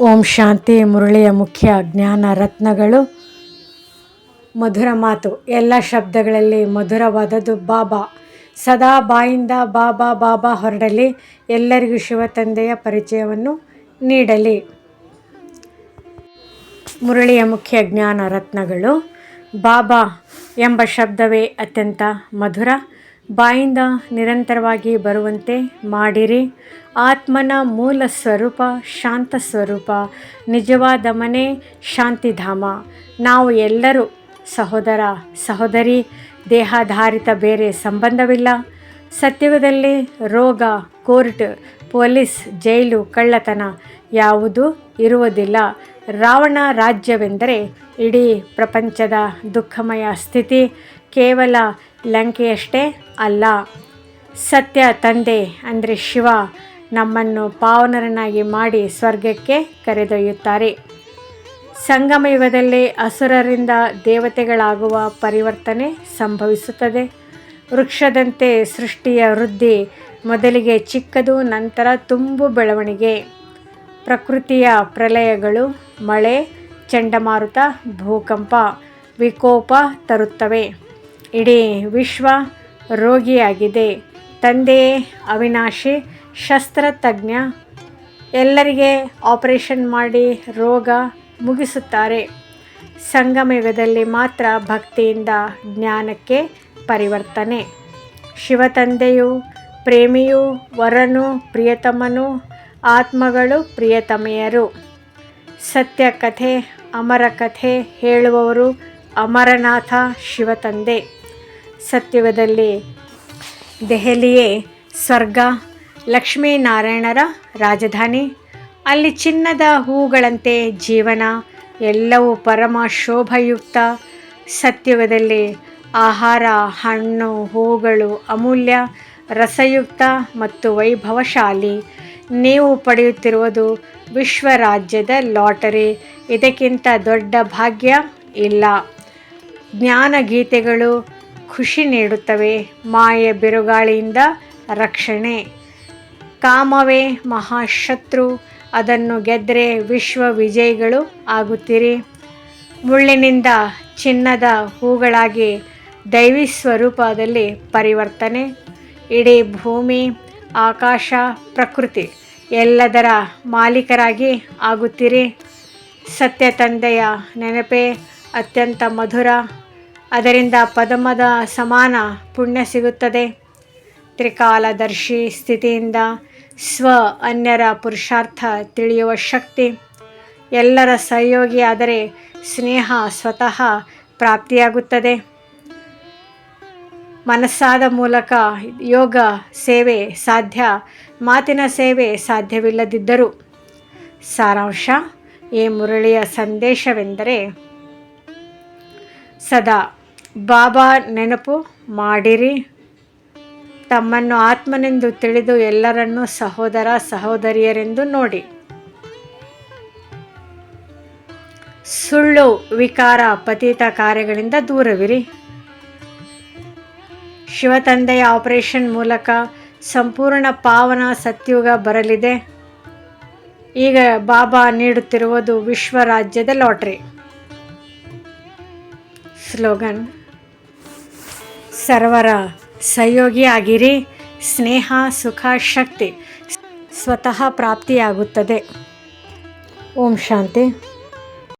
ಓಂ ಶಾಂತಿ. ಮುರಳಿಯ ಮುಖ್ಯ ಜ್ಞಾನ ರತ್ನಗಳು. ಮಧುರ ಮಾತು. ಎಲ್ಲ ಶಬ್ದಗಳಲ್ಲಿ ಮಧುರವಾದದ್ದು ಬಾಬಾ. ಸದಾ ಬಾಯಿಂದ ಬಾಬಾ ಬಾಬಾ ಹೊರಡಲಿ. ಎಲ್ಲರಿಗೂ ಶಿವ ತಂದೆಯ ಪರಿಚಯವನ್ನು ನೀಡಲಿ. ಮುರಳಿಯ ಮುಖ್ಯ ಜ್ಞಾನ ರತ್ನಗಳು. ಬಾಬಾ ಎಂಬ ಶಬ್ದವೇ ಅತ್ಯಂತ ಮಧುರ. ಬಾಯಿಂದ ನಿರಂತರವಾಗಿ ಬರುವಂತೆ ಮಾಡಿರಿ. ಆತ್ಮನ ಮೂಲ ಸ್ವರೂಪ ಶಾಂತ ಸ್ವರೂಪ. ನಿಜವಾದ ಮನೆ ಶಾಂತಿಧಾಮ. ನಾವು ಎಲ್ಲರೂ ಸಹೋದರ ಸಹೋದರಿ. ದೇಹಾಧಾರಿತ ಬೇರೆ ಸಂಬಂಧವಿಲ್ಲ. ಸತ್ಯುಗದಲ್ಲಿ ರೋಗ, ಕೋರ್ಟ್, ಪೊಲೀಸ್, ಜೈಲು, ಕಳ್ಳತನ ಯಾವುದೂ ಇರುವುದಿಲ್ಲ. ರಾವಣ ರಾಜ್ಯವೆಂದರೆ ಇಡೀ ಪ್ರಪಂಚದ ದುಃಖಮಯ ಸ್ಥಿತಿ. ಕೇವಲ ಲಂಕೆಯಷ್ಟೇ ಅಲ್ಲ. ಸತ್ಯ ತಂದೆ ಅಂದರೆ ಶಿವ ನಮ್ಮನ್ನು ಪಾವನರನ್ನಾಗಿ ಮಾಡಿ ಸ್ವರ್ಗಕ್ಕೆ ಕರೆದೊಯ್ಯುತ್ತಾರೆ. ಸಂಗಮಯುಗದಲ್ಲಿ ಅಸುರರಿಂದ ದೇವತೆಗಳಾಗುವ ಪರಿವರ್ತನೆ ಸಂಭವಿಸುತ್ತದೆ. ವೃಕ್ಷದಂತೆ ಸೃಷ್ಟಿಯ ವೃದ್ಧಿ ಮೊದಲಿಗೆ ಚಿಕ್ಕದು, ನಂತರ ತುಂಬು ಬೆಳವಣಿಗೆ. ಪ್ರಕೃತಿಯ ಪ್ರಲಯಗಳು, ಮಳೆ, ಚಂಡಮಾರುತ, ಭೂಕಂಪ, ವಿಕೋಪ ತರುತ್ತವೆ. ಇಡೀ ವಿಶ್ವ ರೋಗಿಯಾಗಿದೆ. ತಂದೆಯೇ ಅವಿನಾಶಿ ಶಸ್ತ್ರತಜ್ಞ. ಎಲ್ಲರಿಗೆ ಆಪರೇಷನ್ ಮಾಡಿ ರೋಗ ಮುಗಿಸುತ್ತಾರೆ. ಸಂಗಮಯುಗದಲ್ಲಿ ಮಾತ್ರ ಭಕ್ತಿಯಿಂದ ಜ್ಞಾನಕ್ಕೆ ಪರಿವರ್ತನೆ. ಶಿವತಂದೆಯು ಪ್ರೇಮಿಯು, ವರನು ಪ್ರಿಯತಮನು, ಆತ್ಮಗಳು ಪ್ರಿಯತಮೆಯರು. ಸತ್ಯ ಕಥೆ, ಅಮರ ಕಥೆ ಹೇಳುವವರು ಅಮರನಾಥ ಶಿವತಂದೆ. ಸತ್ಯುಗದಲ್ಲಿ ದೆಹಲಿಯೇ ಸ್ವರ್ಗ, ಲಕ್ಷ್ಮೀನಾರಾಯಣರ ರಾಜಧಾನಿ. ಅಲ್ಲಿ ಚಿನ್ನದ ಹೂಗಳಂತೆ ಜೀವನ, ಎಲ್ಲವೂ ಪರಮ ಶೋಭಯುಕ್ತ. ಸತ್ಯುಗದಲ್ಲಿ ಆಹಾರ, ಹಣ್ಣು, ಹೂಗಳು ಅಮೂಲ್ಯ, ರಸಯುಕ್ತ ಮತ್ತು ವೈಭವಶಾಲಿ. ನೀವು ಪಡೆಯುತ್ತಿರುವುದು ವಿಶ್ವರಾಜ್ಯದ ಲಾಟರಿ. ಇದಕ್ಕಿಂತ ದೊಡ್ಡ ಭಾಗ್ಯ ಇಲ್ಲ. ಜ್ಞಾನ ಗೀತೆಗಳು ಖುಷಿ ನೀಡುತ್ತವೆ. ಮಾಯೆ ಬಿರುಗಾಳಿಯಿಂದ ರಕ್ಷಣೆ. ಕಾಮವೇ ಮಹಾಶತ್ರು. ಅದನ್ನು ಗೆದ್ದರೆ ವಿಶ್ವ ವಿಜಯಿಗಳು ಆಗುತ್ತೀರಿ. ಮುಳ್ಳಿನಿಂದ ಚಿನ್ನದ ಹೂಗಳಾಗಿ ದೈವಿ ಸ್ವರೂಪದಲ್ಲಿ ಪರಿವರ್ತನೆ. ಇಡೀ ಭೂಮಿ, ಆಕಾಶ, ಪ್ರಕೃತಿ ಎಲ್ಲದರ ಮಾಲೀಕರಾಗಿ ಆಗುತ್ತೀರಿ. ಸತ್ಯ ತಂದೆಯ ನೆನಪೇ ಅತ್ಯಂತ ಮಧುರ. ಅದರಿಂದ ಪದಮದ ಸಮಾನ ಪುಣ್ಯ ಸಿಗುತ್ತದೆ. ತ್ರಿಕಾಲದರ್ಶಿ ಸ್ಥಿತಿಯಿಂದ ಸ್ವ ಅನ್ಯರ ಪುರುಷಾರ್ಥ ತಿಳಿಯುವ ಶಕ್ತಿ. ಎಲ್ಲರ ಸಹಯೋಗಿಯಾದರೆ ಸ್ನೇಹ ಸ್ವತಃ ಪ್ರಾಪ್ತಿಯಾಗುತ್ತದೆ. ಮನಸ್ಸಾದ ಮೂಲಕ ಯೋಗ ಸೇವೆ ಸಾಧ್ಯ. ಮಾತಿನ ಸೇವೆ ಸಾಧ್ಯವಿಲ್ಲದಿದ್ದರೂ. ಸಾರಾಂಶ. ಈ ಮುರಳಿಯ ಸಂದೇಶವೆಂದರೆ ಸದಾ ಬಾಬಾ ನೆನಪು ಮಾಡಿರಿ. ತಮ್ಮನ್ನು ಆತ್ಮನೆಂದು ತಿಳಿದು ಎಲ್ಲರನ್ನೂ ಸಹೋದರ ಸಹೋದರಿಯರೆಂದು ನೋಡಿ. ಸುಳ್ಳು, ವಿಕಾರ, ಪತಿತ ಕಾರ್ಯಗಳಿಂದ ದೂರವಿರಿ. ಶಿವತಂದೆಯ ಆಪರೇಷನ್ ಮೂಲಕ ಸಂಪೂರ್ಣ ಪಾವನ ಸತ್ಯುಗ ಬರಲಿದೆ. ಈಗ ಬಾಬಾ ನೀಡುತ್ತಿರುವುದು ವಿಶ್ವರಾಜ್ಯದ ಲಾಟರಿ. ಸ್ಲೋಗನ್. ಸರ್ವರ ಸಹಯೋಗಿ ಆಗಿರಿ. ಸ್ನೇಹ, ಸುಖ, ಶಕ್ತಿ ಸ್ವತಃ ಪ್ರಾಪ್ತಿಯಾಗುತ್ತದೆ. ಓಂ ಶಾಂತಿ.